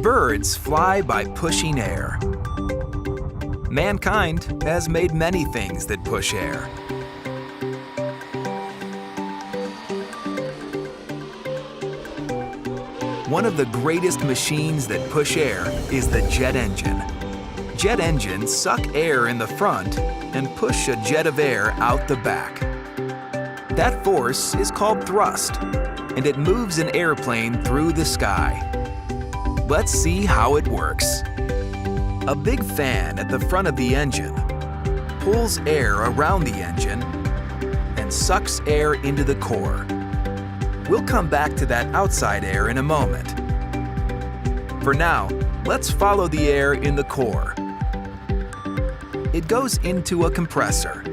Birds fly by pushing air. Mankind has made many things that push air. One of the greatest machines that push air is the jet engine. Jet engines suck air in the front and push a jet of air out the back. That force is called thrust, and it moves an airplane through the sky. Let's see how it works. A big fan at the front of the engine pulls air around the engine and sucks air into the core. We'll come back to that outside air in a moment. For now, let's follow the air in the core. It goes into a compressor,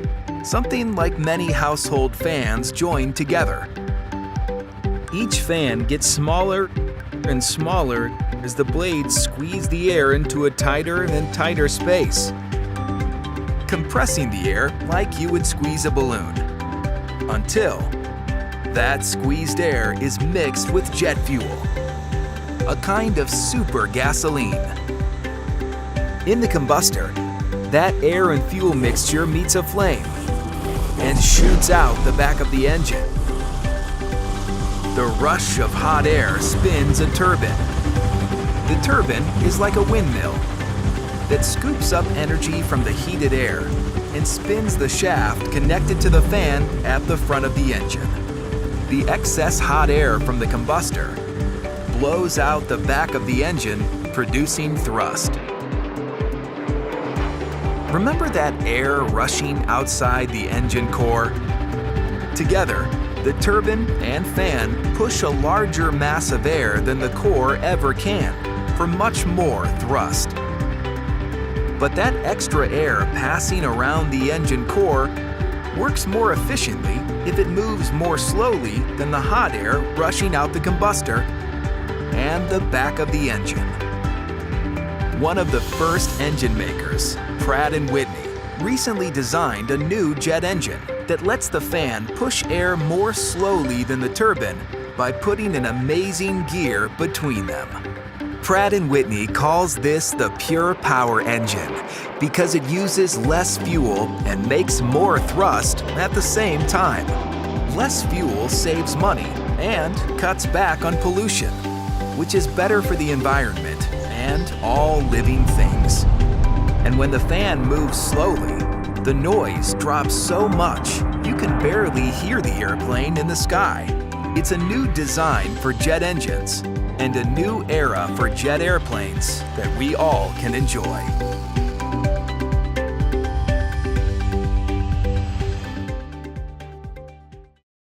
something like many household fans joined together. Each fan gets smaller and smaller as the blades squeeze the air into a tighter and tighter space, compressing the air like you would squeeze a balloon, until that squeezed air is mixed with jet fuel, a kind of super gasoline. In the combustor, that air and fuel mixture meets a flame and shoots out the back of the engine. The rush of hot air spins a turbine. The turbine is like a windmill that scoops up energy from the heated air and spins the shaft connected to the fan at the front of the engine. The excess hot air from the combustor blows out the back of the engine, producing thrust. Remember that air rushing outside the engine core? Together, the turbine and fan push a larger mass of air than the core ever can for much more thrust. But that extra air passing around the engine core works more efficiently if it moves more slowly than the hot air rushing out the combustor and the back of the engine. One of the first engine makers, Pratt & Whitney, recently designed a new jet engine that lets the fan push air more slowly than the turbine by putting an amazing gear between them. Pratt & Whitney calls this the pure power engine because it uses less fuel and makes more thrust at the same time. Less fuel saves money and cuts back on pollution, which is better for the environment and all living things. And when the fan moves slowly, the noise drops so much you can barely hear the airplane in the sky. It's a new design for jet engines and a new era for jet airplanes that we all can enjoy.